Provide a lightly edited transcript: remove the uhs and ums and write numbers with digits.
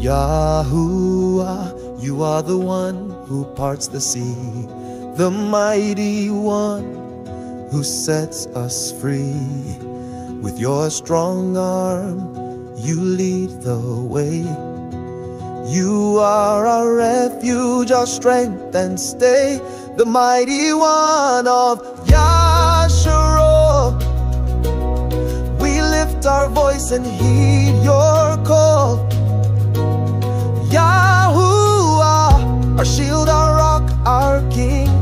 Yahuwah, you are the one who parts the sea, the mighty one who sets us free. With your strong arm, you lead the way. You are our refuge, our strength and stay, the mighty one of Yasharon. We lift our voice and heed your call. Yahuwah, our shield, our rock, our king.